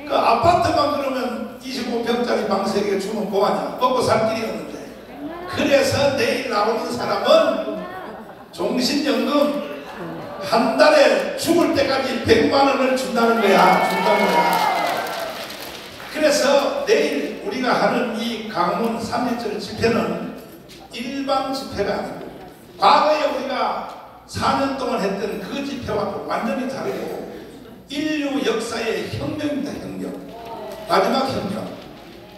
그 아파트만 그러면 25평짜리 방 3개 주면 뭐하냐? 먹고 살 길이 없는데. 그래서 내일 나오는 사람은 종신연금 한 달에 죽을 때까지 100만 원을 준다는 거야. 그래서 내일 우리가 하는 이 강문 3.1절 집회는 일반 집회가 아니고 과거에 우리가 4년 동안 했던 그 집회와 완전히 다르고 인류 역사의 혁명입니다. 혁명. 마지막 혁명.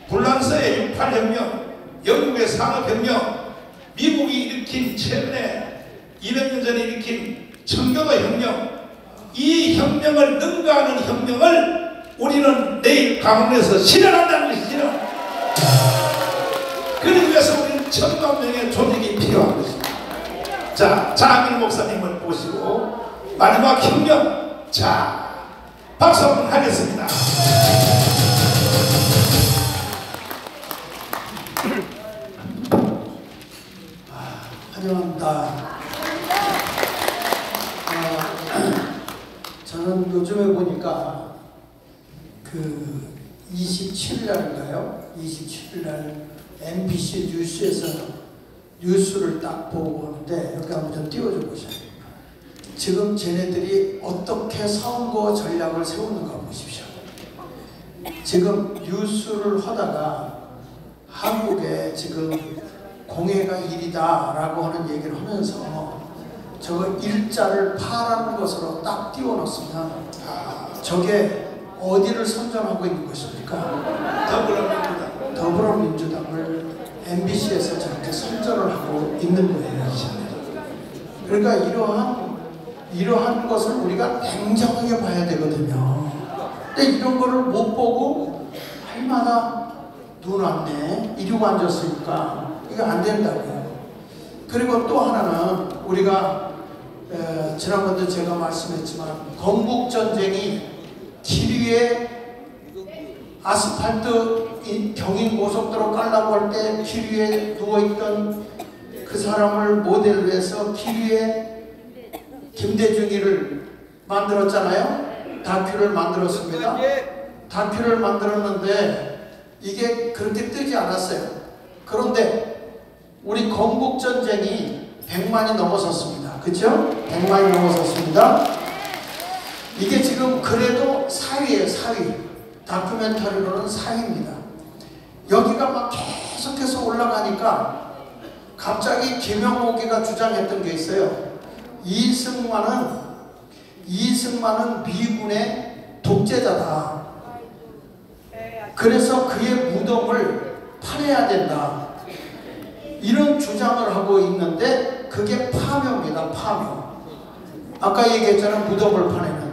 불란서의 68혁명, 영국의 산업혁명, 미국이 일으킨 최근에 200년 전에 일으킨 청교도 혁명, 이 혁명을 능가하는 혁명을 우리는 내일 강원에서 실현한다는 것이죠. 그러기 위해서 우리는 1000만 명의 조직이 필요한 것입니다. 자, 장일 목사님을 모시고 마지막 혁명, 자, 박수 한번 하겠습니다. 환영합니다. 저는 요즘에 보니까 그 27일날인가요? 27일날 MBC 뉴스에서 뉴스를 딱 보고 오는데 여기 한번 좀 띄워줘 보세요. 지금 쟤네들이 어떻게 선거 전략을 세우는가 보십시오. 지금 뉴스를 하다가 한국에 지금 공해가 1이다 라고 하는 얘기를 하면서 저 일자를 파란 것으로 딱 띄워놨습니다. 저게 어디를 선전하고 있는 것입니까? 더불어민주당을 MBC에서 저렇게 선전을 하고 있는 거예요. 그러니까 이러한 것을 우리가 냉정하게 봐야 되거든요. 근데 이런 거를 못 보고 할마다 눈 왔네 이러고 앉았으니까 이거 안 된다고요. 그리고 또 하나는 우리가 지난번도 제가 말씀했지만 건국전쟁이 길 위에 아스팔트 경인고속도로 깔라고 할 때 길 위에 누워있던 그 사람을 모델로 해서 길 위에 김대중이를 만들었잖아요. 다큐를 만들었습니다. 다큐를 만들었는데 이게 그렇게 뜨지 않았어요. 그런데 우리 건국전쟁이 100만이 넘어섰습니다. 그렇죠? 100만이 넘어섰습니다. 이게 지금 그래도 4위예요. 4위. 다큐멘터리로는 4위입니다. 여기가 막 계속해서 올라가니까 갑자기 김영옥이가 주장했던 게 있어요. 이승만은 미군의 독재자다. 그래서 그의 무덤을 파내야 된다. 이런 주장을 하고 있는데 그게 파묘입니다. 파묘. 아까 얘기했잖아요. 무덤을 파내는.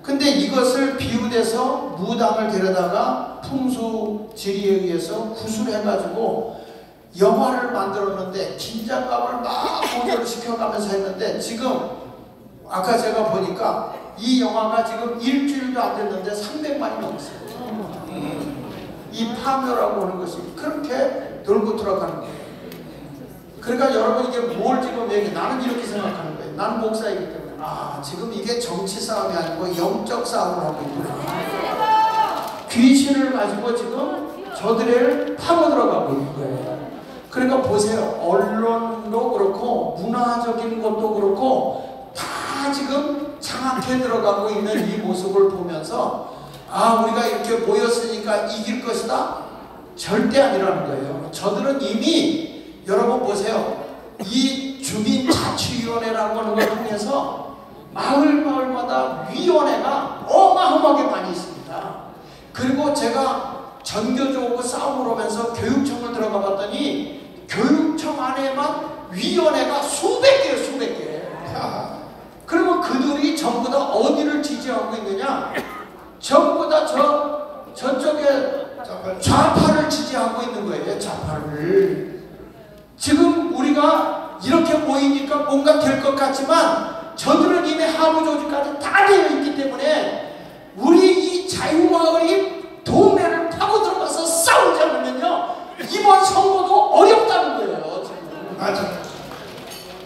근데 이것을 비유돼서 무당을 데려다가 풍수지리에 의해서 구술해가지고 영화를 만들었는데 긴장감을 막 고조를 시켜가면서 했는데 지금 아까 제가 보니까 이 영화가 지금 일주일도 안 됐는데 300만이 넘었어요. 이 파묘라고 하는 것이 그렇게 돌고 돌아가는 거예요. 그러니까 여러분 이게 뭘 지금 얘기 나는 이렇게 생각하는 거예요. 나는 목사이기 때문에 지금 이게 정치 싸움이 아니고 영적 싸움을 하고 있구나. 귀신을 가지고 지금 저들을 파고 들어가고 있는 거예요. 그러니까 보세요. 언론도 그렇고 문화적인 것도 그렇고 다 지금 장악해 들어가고 있는 이 모습을 보면서 우리가 이렇게 모였으니까 이길 것이다? 절대 아니라는 거예요. 저들은 이미 여러분 보세요. 이 주민자치위원회라고 하는 걸 통해서 마을마다 위원회가 어마어마하게 많이 있습니다. 그리고 제가 전교조하고 싸움을 하면서 교육청을 들어가 봤더니 교육청 안에만 위원회가 수백 개예요. 수백 개. 그러면 그들이 전부 다 어디를 지지하고 있느냐? 전부 다 저쪽에 좌파를 지지하고 있는 거예요. 좌파를. 지금 우리가 이렇게 모이니까 뭔가 될 것 같지만 저들은 이미 하부 조직까지 다 되어 있기 때문에 우리 이 자유마을이 동네를 파고 들어가서 싸우지 않으면요 이번 선거도 어렵다는 거예요. 지금. 맞아.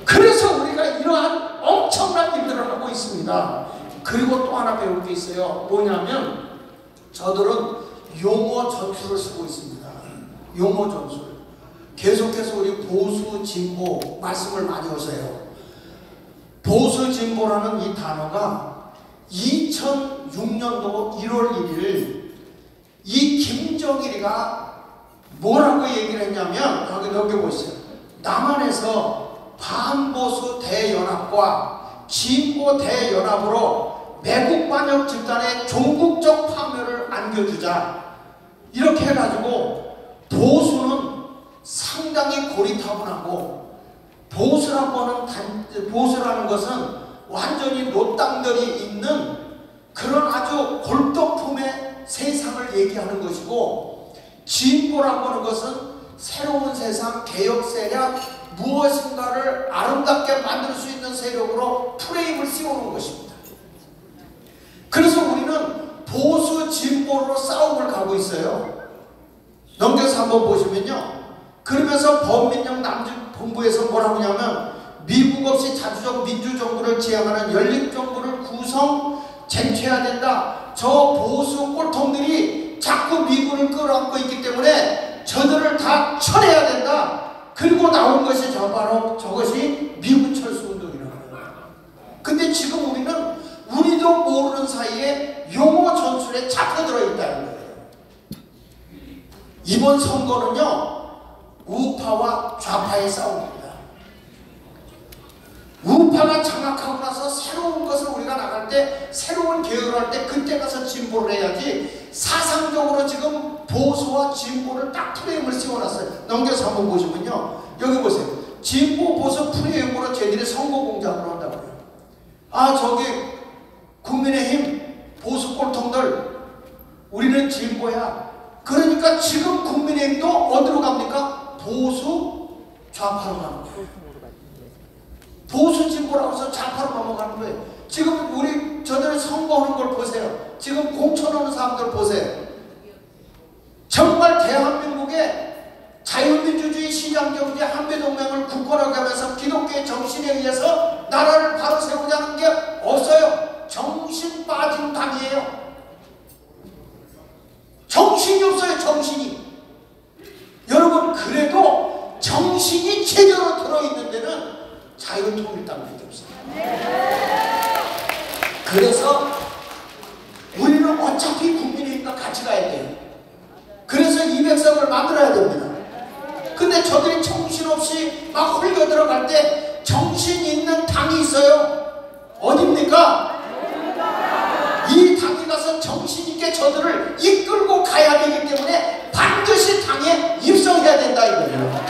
그래서 우리가 이러한 엄청난 일들을 하고 있습니다. 그리고 또 하나 배울 게 있어요. 뭐냐면 저들은 용어 전술을 쓰고 있습니다. 용어 전술. 계속해서 우리 보수 진보 말씀을 많이 하세요. 보수 진보라는 이 단어가 2006년도 1월 1일 이 김정일이가 뭐라고 얘기를 했냐면 여기 보세요. 남한에서 반보수 대연합과 진보 대연합으로 매국 반역 집단의 종국적 파멸을 안겨주자. 이렇게 해가지고 보수는 상당히 고리타분하고 보수라는 것은 완전히 노땅들이 있는 그런 아주 골동품의 세상을 얘기하는 것이고, 진보라고 하는 것은 새로운 세상, 개혁 세력, 무엇인가를 아름답게 만들 수 있는 세력으로 프레임을 씌우는 것입니다. 그래서 우리는 보수 진보로 싸움을 가고 있어요. 넘겨서 한번 보시면요. 그러면서 범민령 남북본부에서 뭐라고 하냐면 미국 없이 자주적 민주정부를 지향하는 연립정부를 쟁취해야 된다. 저 보수 꼴통들이 자꾸 미군을 끌어안고 있기 때문에 저들을 다 철회해야 된다. 그리고 나온 것이 바로 저것이 미군 철수운동이라는 거예요. 근데 지금 우리도 모르는 사이에 용어 전술에 잡혀들어 있다는 거예요. 이번 선거는요, 우파와 좌파의 싸움입니다. 우파가 장악하고 나서 새로운 것을 우리가 나갈 때, 새로운 개혁을 할 때 그때 가서 진보를 해야지, 사상적으로 지금 보수와 진보를 딱 프레임을 씌워놨어요. 넘겨서 한번 보시면요, 여기 보세요. 진보 보수 프레임으로 쟤들이 선거 공작을 한다고요. 아, 저기 국민의힘 보수 꼴통들, 우리는 진보야. 그러니까 지금 국민의힘도 어디로 갑니까? 보수 좌파로 가는 거예요. 보수 진보라고 해서 좌파로 넘어가는 거예요. 지금 저들 선거하는 걸 보세요. 지금 공천하는 사람들 보세요. 정말 대한민국의 자유민주주의 시장경제 한미동맹을 굳건하게 하면서 기독교의 정신에 의해서 나라를 바로 세우자는 게 없어요. 정신 빠진 당이에요. 정신이 없어요. 정신이. 여러분, 그래도 정신이 제대로 들어있는 데는 자유통일당밖에 없어요. 그래서 우리는 어차피 국민의힘과 같이 가야 돼요. 그래서 200석을 만들어야 됩니다. 근데 저들이 정신없이 막 홀려 들어갈 때 정신 있는 당이 있어요. 어딥니까? 이 당이 가서 정신있게 저들을 이끌고 가야 되기 때문에 반드시 당에 입성해야 된다 이거예요.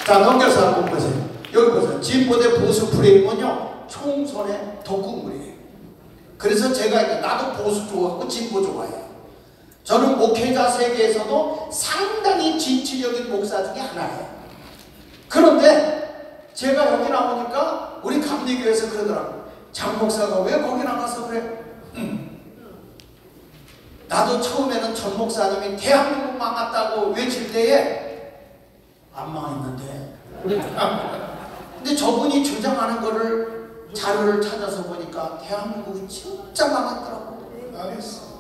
자, 넘겨서 한번 보세요. 여기 보세요. 진보 대 보수 프레임은요, 총선의 덕후물이에요. 그래서 제가 나도 보수 좋아하고 진보 좋아해요. 저는 목회자 세계에서도 상당히 진취적인 목사 중에 하나예요. 그런데 제가 여기 나오니까 우리 감리교회에서 그러더라고요. 장 목사가 왜 거기 나가서 그래? 나도 처음에는 전 목사님이 대한민국 망했다고 외칠 때에 안 망했는데 근데 저분이 주장하는 거를 자료를 찾아서 보니까 대한민국이 진짜 망했더라고. 알겠어.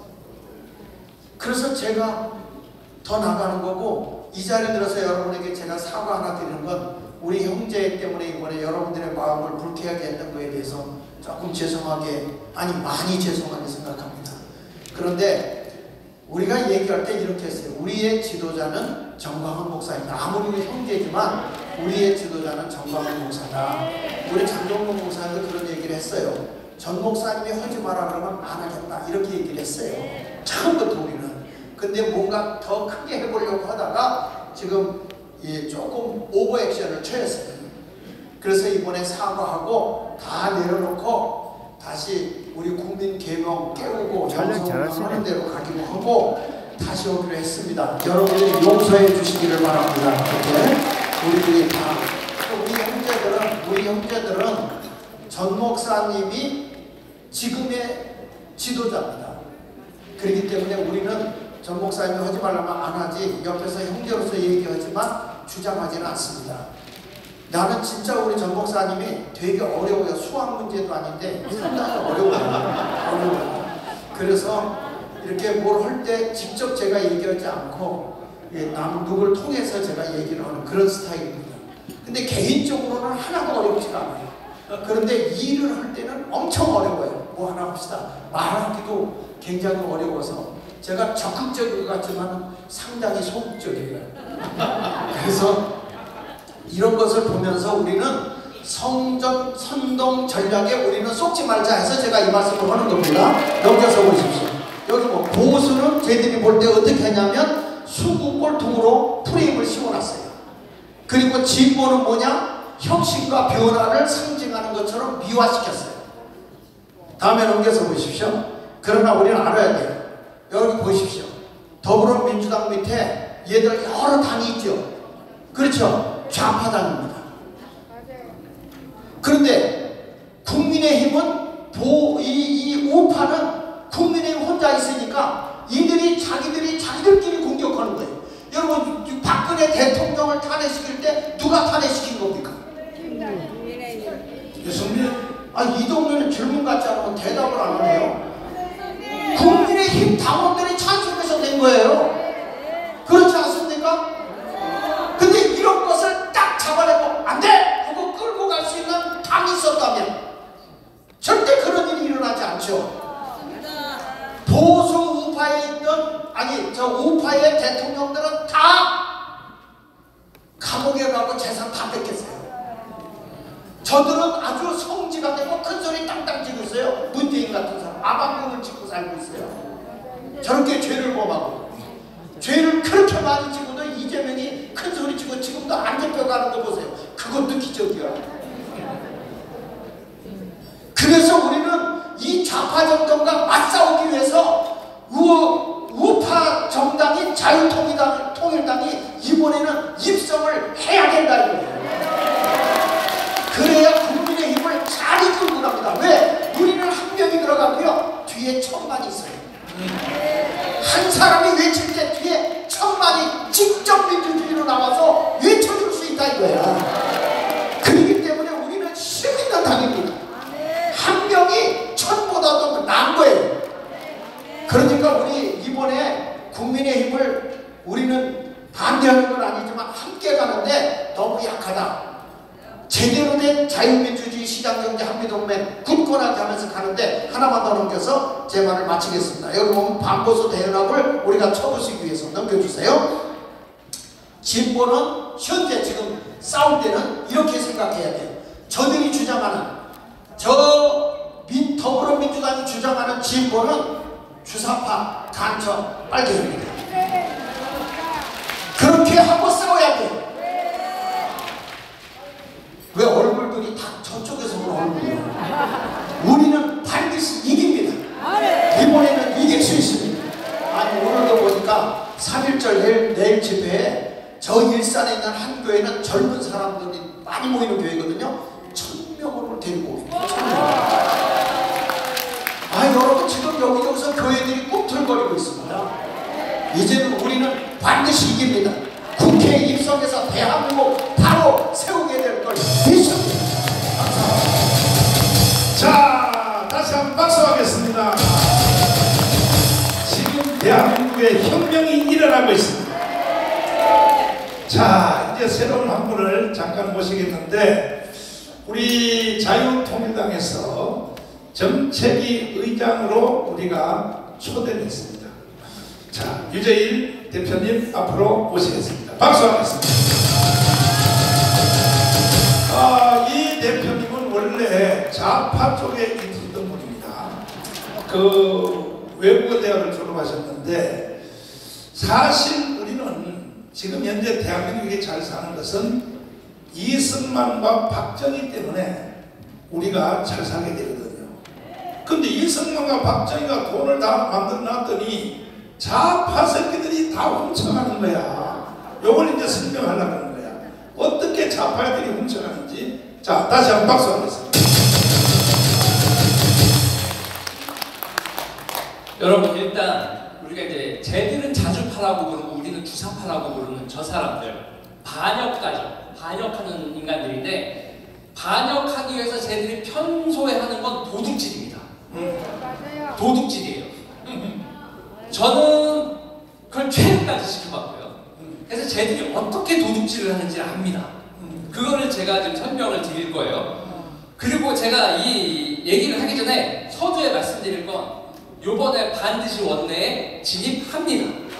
그래서 제가 더 나가는 거고, 이 자리에 들어서 여러분에게 제가 사과 하나 드리는 건, 우리 형제 때문에 이번에 여러분들의 마음을 불쾌하게 했던 거에 대해서 조금 많이 죄송하게 생각합니다. 그런데 우리가 얘기할 때 이렇게 했어요. 우리의 지도자는 정광훈 목사입니다. 아무리 우리 형제지만 우리의 지도자는 정광훈 목사다. 우리 장종국 목사님도 그런 얘기를 했어요. 전 목사님이 하지 마라 그러면 안 하겠다 이렇게 얘기를 했어요. 처음부터 우리는. 근데 뭔가 더 크게 해보려고 하다가 지금 조금 오버액션을 취했어요. 그래서 이번에 사과하고 다 내려놓고 다시 우리 국민 계명 깨우고 정성하는 대로 가기로 하고 다시 오기로 했습니다. 여러분들이 용서해 주시기를 바랍니다. 우리들이 다 우리 형제들은 전 목사님이 지금의 지도자입니다. 그렇기 때문에 우리는 전 목사님이 하지 말라면 안 하지, 옆에서 형제로서 얘기하지만 주장하지는 않습니다. 나는 진짜 우리 전 목사님이 되게 어려워요. 수학 문제도 아닌데 상당히 어려워요. 그래서 이렇게 뭘 할 때 직접 제가 얘기하지 않고 누굴 통해서 제가 얘기를 하는 그런 스타일입니다. 근데 개인적으로는 하나도 어렵지가 않아요. 그런데 일을 할 때는 엄청 어려워요. 뭐 하나 합시다. 말하기도 굉장히 어려워서 제가 적극적인 것 같지만 상당히 소극적이에요. 그래서 이런 것을 보면서 우리는 성전 선동 전략에 우리는 속지 말자 해서 제가 이 말씀을 하는 겁니다. 넘겨서 보십시오. 여기 뭐 보수는 쟤들이 볼 때 어떻게 했냐면 수구골통으로 프레임을 씌워놨어요. 그리고 진보는 뭐냐? 혁신과 변화를 상징하는 것처럼 미화시켰어요. 다음에 넘겨서 보십시오. 그러나 우리는 알아야 돼요. 여기 보십시오. 더불어민주당 밑에 얘들 여러 당이 있죠. 그렇죠? 좌파당입니다. 그런데 국민의힘은 이 우파는 국민의힘 혼자 있으니까 이들이 자기들끼리 공격하는 거예요. 여러분 박근혜 대통령을 탄핵시킬 때 누가 탄핵시킨 겁니까? 유승민. 이 동네는 질문 같지 않으면 대답을 안 하네요. 국민의힘 당원들이 찬성해서 된 거예요. 그렇지 않습니까? 근데 이런 것을 딱 잡아내고 안 돼! 하고 끌고 갈 수 있는 당이 있었다면 절대 그런 일이 일어나지 않죠. 보수 우파에 있던 우파의 대통령들은 다 감옥에 가고 재산 다 뺏겼어요. 저들은 아주 성지가 되고 큰소리 땅땅 치고 있어요. 문재인 같은 사람 아방궁을 짓고 살고 있어요. 저렇게 죄를 범하고 죄를 그렇게 많이 지고도 이재명이 큰소리 치고 지금도 안 잡혀가는 거 보세요. 그것도 기적이야. 그래서 우리는 이 좌파 정당과 맞싸우기 위해서 우파 정당인 자유통일당이 이번에는 입성을 해야 된다 이거예요. 그래야 국민의힘을 잘 이끌고 갑니다. 왜? 우리는 한 명이 들어가고요. 뒤에 1000만이 있어요. 한 사람이 외칠 때 뒤에 1000만이 직접 민주주의로 나와서 외쳐줄 수 있다 이거야. 그렇기 때문에 우리는 힘 있는 당입니다. 한 명이 1000보다도 나은 거예요. 그러니까 우리 이번에 국민의힘을 우리는 반대하는 건 아니지만 함께 가는데 너무 약하다. 제대로 된 자유민주주의 시장경제 한미동맹 굳건하게 하면서 가는데 하나만 더 넘겨서 제 말을 마치겠습니다. 여기 보면 반보수 대연합을 우리가 쳐부수기 위해서 넘겨주세요. 진보는 현재 지금 싸울 때는 이렇게 생각해야 돼요. 저들이 주장하는 더불어민주당이 주장하는 진보는 주사파, 간첩, 빨갱이입니다. 그렇게 하고 싸워야 돼요. 왜 얼굴들이 다 저쪽에서 온 얼굴이에요? 우리는 반드시 이깁니다. 이번에는 이길 수 있습니다. 아니 오늘도 보니까 3.1절 내일 집회에 저 일산에 있는 한 교회는 젊은 사람들이 많이 모이는 교회거든요. 1000명을 데리고 옵니다. 1000명. 여러분 지금 여기저기서 교회들이 꿈틀거리고 있습니다. 이제는 우리는 반드시 이깁니다. 국회에 입성해서 대한민국 바로 세우게 될 걸 믿습니다. 감사합니다. 자, 다시 한번 박수하겠습니다. 지금 대한민국에 혁명이 일어나고 있습니다. 자, 이제 새로운 한 분을 잠깐 모시겠는데 우리 자유통일당에서 정책위 의장으로 우리가 초대를 했습니다. 자, 유재일 대표님 앞으로 모시겠습니다. 박수하겠습니다. 이 대표님은 원래 좌파 쪽에 있었던 분입니다. 외국어 대학을 졸업하셨는데 사실 우리는 지금 현재 대한민국이 잘 사는 것은 이승만과 박정희 때문에 우리가 잘 살게 되거든요. 근데 이승만과 박정희가 돈을 다 만들어 놨더니 좌파 새끼들이 다 훔쳐가는 거야. 요걸 이제 설명하려고 하는 거야. 어떻게 좌파들이 훔쳐가는지. 자, 다시 한번 박수 하겠습니다. 여러분 일단 우리가 이제 쟤들은 자주파라고 부르고 우리는 주사파라고 부르는 저 사람들 반역가죠. 반역하는 인간들인데 반역하기 위해서 쟤들이 평소에 하는 건 도둑질입니다. 도둑질이에요. 저는 그걸 최근까지 지켜봤고요. 그래서 쟤들이 어떻게 도둑질을 하는지 압니다. 그거를 제가 지금 설명을 드릴 거예요. 그리고 제가 이 얘기를 하기 전에 서두에 말씀드릴 건 요번에 반드시 원내에 진입합니다.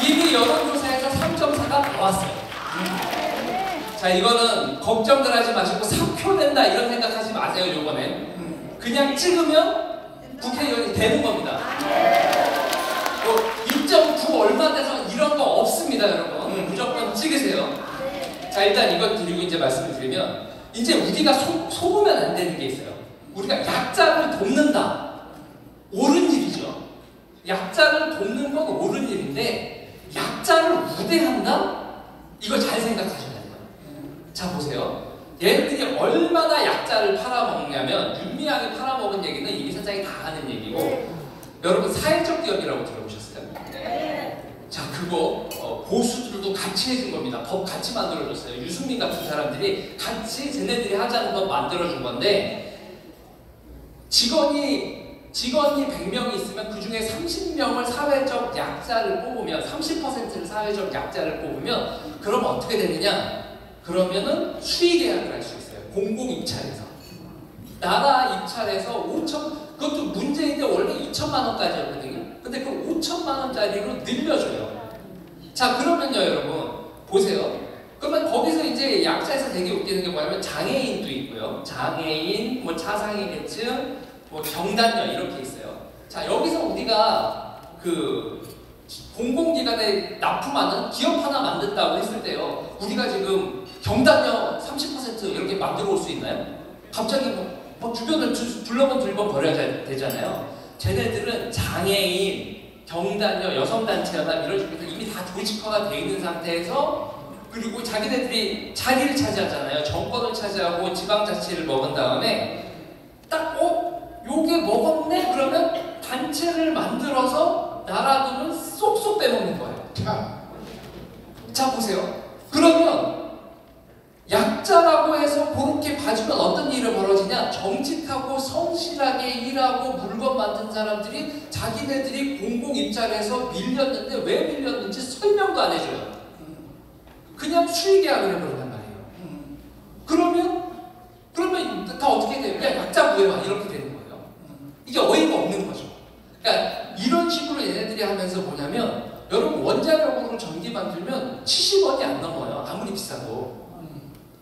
이미 여론조사에서 3.4가 나왔어요. 자, 이거는 걱정들 하지 마시고 사표 낸다 이런 생각하지 마세요. 요번엔 그냥 찍으면 국회의원이 되는 겁니다. 1.9 얼마 돼서 이런 거 없습니다, 여러분. 무조건 찍으세요. 자, 일단 이것 드리고 이제 말씀을 드리면 이제 우리가 속으면 안 되는 게 있어요. 우리가 약자를 돕는다. 옳은 일이죠. 약자를 돕는 건 옳은 일인데 약자를 우대한다? 이거 잘 생각하셔야 돼요. 자, 보세요. 얘들이 얼마나 약자를 팔아먹냐면 윤미향이 팔아먹은 얘기는 이미 사장이 다 하는 얘기고 여러분 사회적 기업이라고 들어보셨어요? 자, 그거 보수들도 같이 해준 겁니다. 법 같이 만들어줬어요. 유승민 같은 사람들이 같이 쟤네들이 하자는 법 만들어준 건데 직원이 100명이 있으면 그 중에 30명을 사회적 약자를 뽑으면 30%를 사회적 약자를 뽑으면 그럼 어떻게 되느냐? 그러면은 수의 계약을 할 수 있어요. 공공 입찰에서. 나라 입찰에서 5천, 그것도 문제인데 원래 2천만 원까지였거든요. 근데 그 5천만 원짜리로 늘려줘요. 자, 그러면요, 여러분 보세요. 그러면 거기서 이제 약자에서 되게 웃기는 게 뭐냐면 장애인도 있고요. 장애인, 뭐 차상위 계층, 뭐 경단녀 이렇게 있어요. 자, 여기서 우리가 그 공공기관에 납품하는 기업 하나 만든다고 했을 때요. 우리가 지금 경단녀 30% 이렇게 만들어 올 수 있나요? 갑자기 뭐 주변을 둘러본 버려야 되잖아요. 쟤네들은 장애인, 경단녀, 여성단체연합 이런 식으로 이미 다 조직화가 돼 있는 상태에서 그리고 자기네들이 자리를 차지하잖아요. 정권을 차지하고 지방자치를 먹은 다음에 딱 요게 먹었네? 그러면 단체를 만들어서 나라 돈을 쏙쏙 빼먹는 거예요. 자, 보세요. 그러면 약자라고 해서 그렇게 봐주면 어떤 일이 벌어지냐? 정직하고 성실하게 일하고 물건 만든 사람들이 자기네들이 공공 입찰에서 밀렸는데 왜 밀렸는지 설명도 안 해줘요. 그냥 수의 계약을 해버린단 말이에요. 그러면 다 어떻게 돼요? 그냥 약자 구해와 이렇게 되는 거예요. 이게 어이가 없는 거죠. 그러니까 이런 식으로 얘네들이 하면서 뭐냐면 여러분 원자력으로 전기 만들면 70원이 안 넘어요. 아무리 비싸도.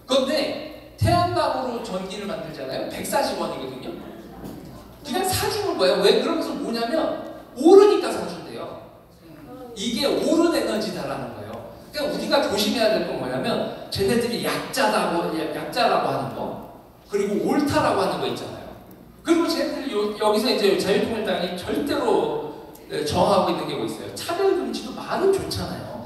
그런데 태양광으로 전기를 만들잖아요. 140원이거든요. 그냥 사주는 거예요. 왜? 그러면서 뭐냐면 오르니까 사준대요. 이게 옳은 에너지다라는 거예요. 그러니까 우리가 조심해야 될 건 뭐냐면 쟤네들이 약자라고 하는 거 그리고 옳다라고 하는 거 있잖아요. 그리고 쟤네들이 여기서 이제 자유통일당이 절대로 정하고 있는 게 뭐 있어요? 차별금지도 말은 좋잖아요.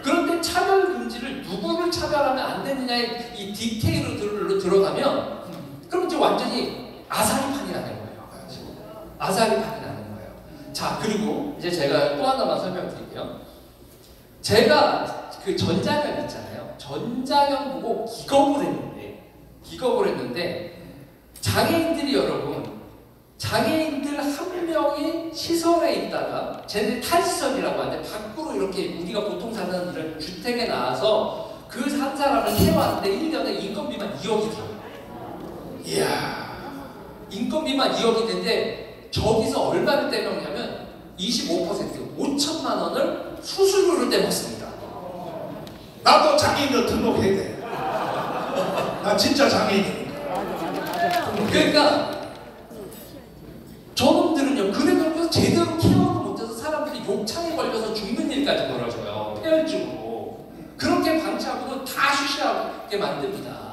그런데 차별금지를 누구를 차별하면 안 되느냐의 이 디테일로 들어가면 그럼 이제 완전히 아사리판이 나는 거예요. 아사리판이 나는 거예요. 자, 그리고 이제 제가 또 하나만 설명드릴게요. 제가 그 전자년 있잖아요. 전자년 보고 기겁을 했는데 장애인들이 여러분 장애인들 한 명이 시설에 있다가 쟤네 탈시설이라고 하는데 밖으로 이렇게 우리가 보통 사는 주택에 나와서 그 한 사람을 태워왔는데 1년에 인건비만 2억이 들어요. 이야, 인건비만 2억이 되는데 저기서 얼마를 떼먹냐면 25% 5천만 원을 수수료를 떼먹습니다. 나도 장애인으로 등록해야 돼. 나 진짜 장애인이니까. 그러니까 저놈들은요, 그래놓고 제대로 케어도 못해서 사람들이 욕창에 걸려서 죽는 일까지 벌어져요. 폐혈증으로. 그렇게 방치하고도 다 쉬쉬하게 만듭니다.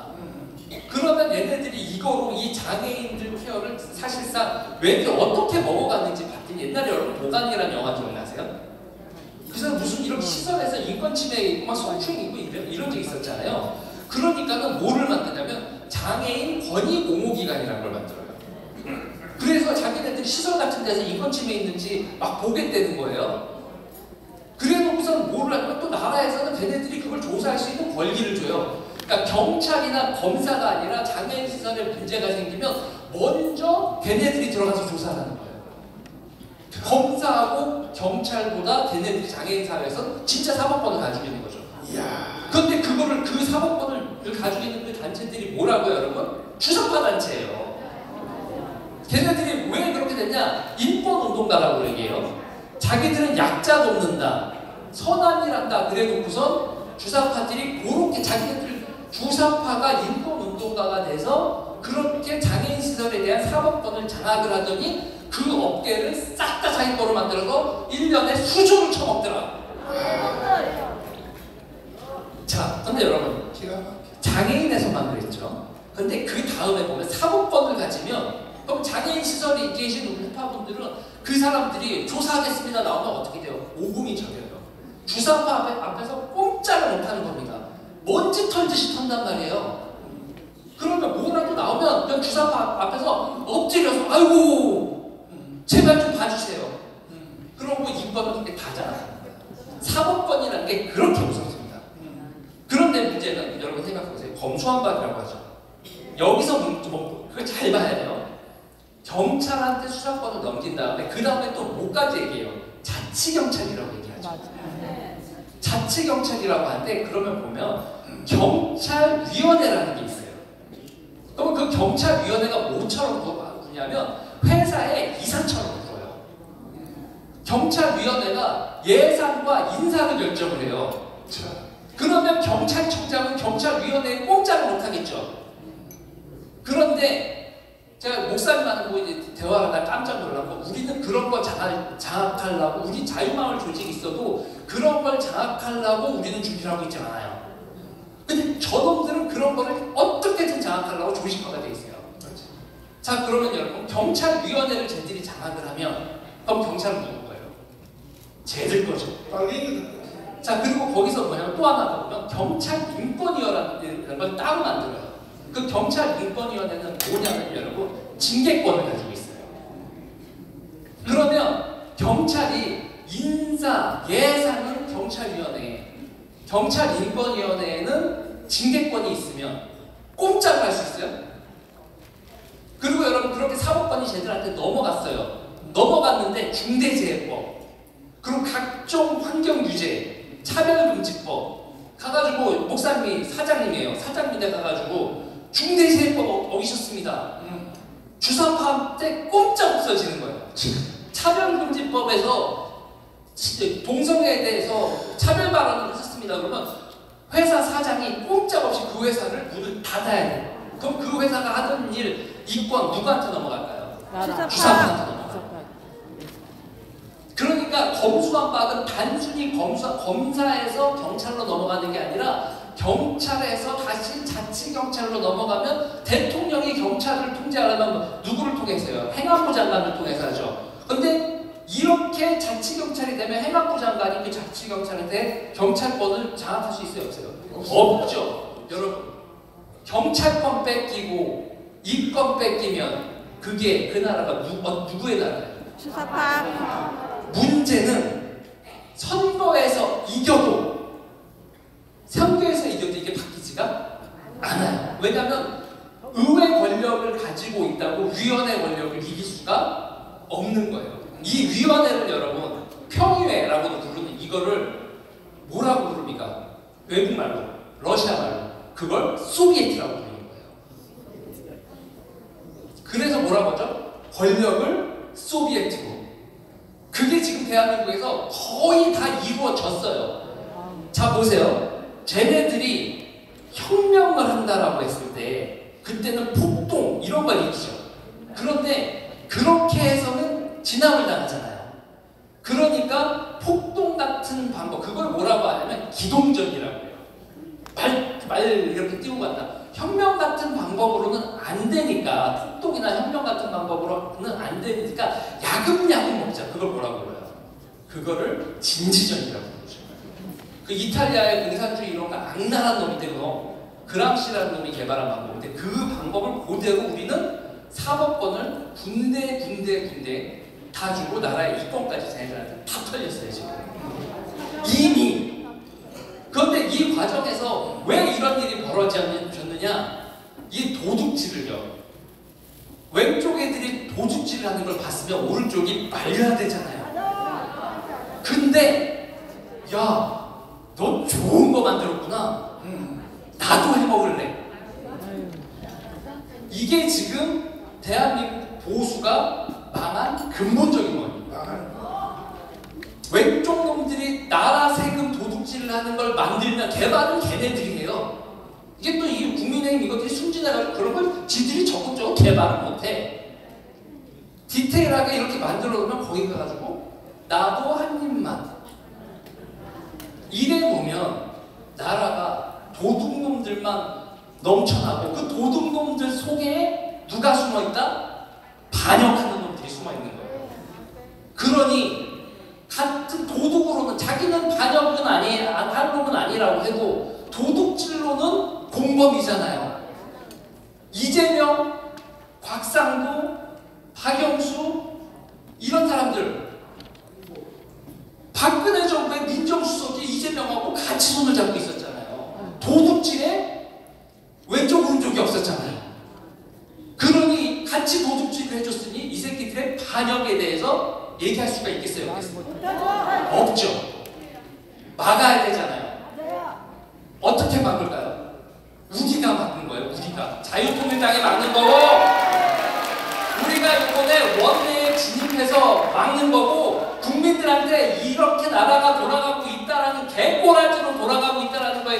그러면 얘네들이 이거로 이 장애인들 케어를 사실상 왠지 어떻게 먹어갔는지 봤더니 옛날에 여러분 보강이라는 영화 기억나세요? 그래서 무슨 이런 시설에서 인권 침해 있고 막 성추행 있고 이런 적 있었잖아요. 그러니까는 뭐를 만드냐면 장애인 권익 옹호기관이라는 걸 만들어요. 그래서 자기네들이 시설 같은 데서 인권 침해 있는지 막 보겠다는 거예요. 그래놓고서는 뭐를 하냐면 또 나라에서는 걔네들이 그걸 조사할 수 있는 권리를 줘요. 그러니까 경찰이나 검사가 아니라 장애인 시설에 문제가 생기면 먼저 걔네들이 들어가서 조사하는 거예요. 형사하고 경찰보다 걔네들이 장애인 사회에서 진짜 사법권을 가지고 있는 거죠. 이야. 그런데 그거를 그 사법권을 가지고 있는 그 단체들이 뭐라고요, 여러분? 주사파 단체예요. 걔네들이 왜 그렇게 됐냐? 인권운동가라고 얘기해요. 자기들은 약자 돕는다, 선한일한다 그래놓고선 주사파들이 그렇게 자기들 주사파가 인권운동가가 돼서 그렇게 장애인 시설에 대한 사법권을 장악을 하더니 그 업계를 싹 다 자기 거로 만들어서 1년에 수조를 쳐먹더라. 자, 근데 여러분, 장애인에서만 그랬죠. 근데 그 다음에 보면 사법권을 가지면, 그럼 장애인 시설에 계신 우파분들은 그 사람들이 조사하겠습니다 나오면 어떻게 돼요? 오금이 저려요. 주사파 앞에서 꼼짝을 못하는 겁니다. 먼지 털듯이 턴단 말이에요. 그러면 뭐라도 나오면 그냥 주사파 앞에서 엎드려서 아이고 제발 좀 봐주세요. 그러고 인권을 그렇게 다잖아요. 사법권이라는 게 그렇게 무섭습니다. 그런데 문제는 여러분 생각해보세요. 검수완박이라고 하죠. 여기서 그걸 잘 봐야 돼요. 경찰한테 수사권을 넘긴 다음에 그 다음에 또 뭐까지 얘기해요? 자치경찰이라고 얘기하죠. 자치경찰이라고 하는데 그러면 보면 경찰위원회라는 게 있어요. 그럼 그 경찰위원회가 뭐처럼 구냐면 회사의 이사처럼 굴어요. 경찰위원회가 예산과 인사를 결정을 해요. 그러면 경찰청장은 경찰위원회에 꼼짝을 못하겠죠. 그런데 제가 목사님하고 이제 대화를 하다 깜짝 놀란 거, 우리는 그런 걸 장악하려고, 우리 자유마을 조직이 있어도 그런 걸 장악하려고 우리는 준비를 하고 있지 않아요. 근데 저놈들은 그런 거를 어떻게든 장악하려고 조직화가 돼 있어요. 자, 그러면 여러분, 경찰위원회를 쟤들이 장악을 하면 그럼 경찰은 누구 거예요? 쟤들 거죠. 자, 그리고 거기서 뭐냐면 또 하나 더 보면 경찰인권위원회라는 걸 따로 만들어요. 그 경찰인권위원회는 뭐냐면 여러분, 징계권을 가지고 있어요. 그러면 경찰이 인사, 예산은 경찰위원회, 경찰인권위원회에는 징계권이 있으면 꼼짝을 할 수 있어요. 그리고 여러분, 그렇게 사법권이 쟤들한테 넘어갔어요. 넘어갔는데 중대재해법, 그리고 각종 환경규제, 차별금지법 가가지고, 목사님이 사장님이에요. 사장님한테 가가지고 중대재해법 어기셨습니다. 주사파한테 꼼짝 없어지는 거예요. 차별금지법에서 동성애에 대해서 차별 발언을 하셨습니다. 그러면 회사 사장이 꼼짝없이 그 회사를 문을 닫아야 돼요. 그럼 그 회사가 하던 일, 이권 누구한테 넘어갈까요? 주사파한테 넘어가요. 그러니까 검수완박은 단순히 검사에서 경찰로 넘어가는 게 아니라 경찰에서 다시 자치경찰로 넘어가면 대통령이 경찰을 통제하려면 누구를 통해서요? 행안부 장관을 통해서 하죠. 근데 이렇게 자치경찰이 되면 행안부 장관이 그 자치경찰한테 경찰권을 장악할 수 있어요? 없어요? 없죠. 여러분, 경찰권 뺏기고 이권 뺏기면 그게 그 나라가 누구의 나라예요? 주사파. 문제는 선거에서 이겨도 이게 바뀌지가 않아요. 왜냐하면 의회 권력을 가지고 있다고 위원회 권력을 이길 수가 없는 거예요. 이 위원회를 여러분 평의회라고도 부르는 이거를 뭐라고 부릅니까? 외국 말로, 러시아 말로 그걸 소비에트라고 부르는 거예요. 그래서 뭐라고 하죠? 권력을 소비에트로. 그게 지금 대한민국에서 거의 다 이루어졌어요. 자, 보세요. 쟤네들이 혁명을 한다라고 했을 때 그때는 폭동 이런 걸 일으키죠. 그런데 그렇게 해서는 진압을 당하잖아요. 그러니까 폭동 같은 방법, 그걸 뭐라고 하냐면 기동전이라고 해요. 말 이렇게 띄우고 간다. 혁명 같은 방법으로는 안 되니까, 폭동이나 혁명 같은 방법으로는 안 되니까 야금야금 먹자. 그걸 뭐라고 그래요? 그거를 진지전이라고 부르죠. 그 이탈리아의 공산주의 이런 거 악랄한 놈인데요. 그람시라는 놈이 개발한 방법인데 그 방법을 그대로 우리는 사법권을 군데 다 주고 나라의 이권까지 자기들한테 다 털렸어요 지금. 이미. 그런데 이 과정에서 왜 이런 일이 벌어졌느냐? 이 도둑질을요. 왼쪽 애들이 도둑질을 하는 걸 봤으면 오른쪽이 말려야 되잖아요. 근데 야, 너 좋은 거 만들었구나. 나도 해먹을래. 이게 지금 대한민국 보수가 망한 근본적인 원인입니다. 왼쪽 놈들이 나라 세금 도둑질을 하는 걸 만들면 개발은 걔네들이 해요. 이게 또 이 국민의힘 이것들이 순진해가지고 그런 걸 지들이 적극적으로 개발을 못해. 디테일하게 이렇게 만들어 놓으면 거기 가가지고 나도 한 입만. 이래 보면 나라가 도둑놈들만 넘쳐나고 그 도둑놈들 속에 누가 숨어있다? 반역하는 놈들이 숨어있는 거예요. 그러니 같은 도둑으로는 자기는 반역은 할 놈은 아니라고 해도 도둑질로는 공범이잖아요. 이재명, 곽상도, 박영수 이런 사람들 박근혜 정부의 민정수석이 이재명하고 같이 손을 잡고 있었잖아요. 도둑질에 왼쪽 오른쪽이 없었잖아요. 그러니 같이 도둑질을 해줬으니 이 새끼들의 반역에 대해서 얘기할 수가 있겠어요? 없죠. 막아야 되잖아요. 어떻게 막을까요? 우리가 막는 거예요. 우리가 자유통일당이 막는 거고 우리가 이번에 원내에 진입해서 막는 거고 국민들한테 이렇게 나라가 돌아가고 있다라는 개꼬라지로 돌아가고 있다라는 거에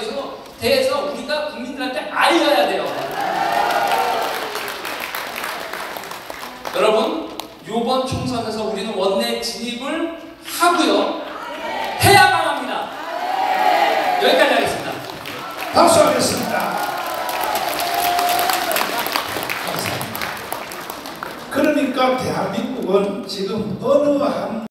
대해서 우리가 국민들한테 알려야 돼요. 여러분, 이번 총선에서 우리는 원내 진입을 하고요. 해야만 합니다. 여기까지 하겠습니다. 박수하겠습니다. 감사합니다. 그러니까 대한민국은 지금 어느 한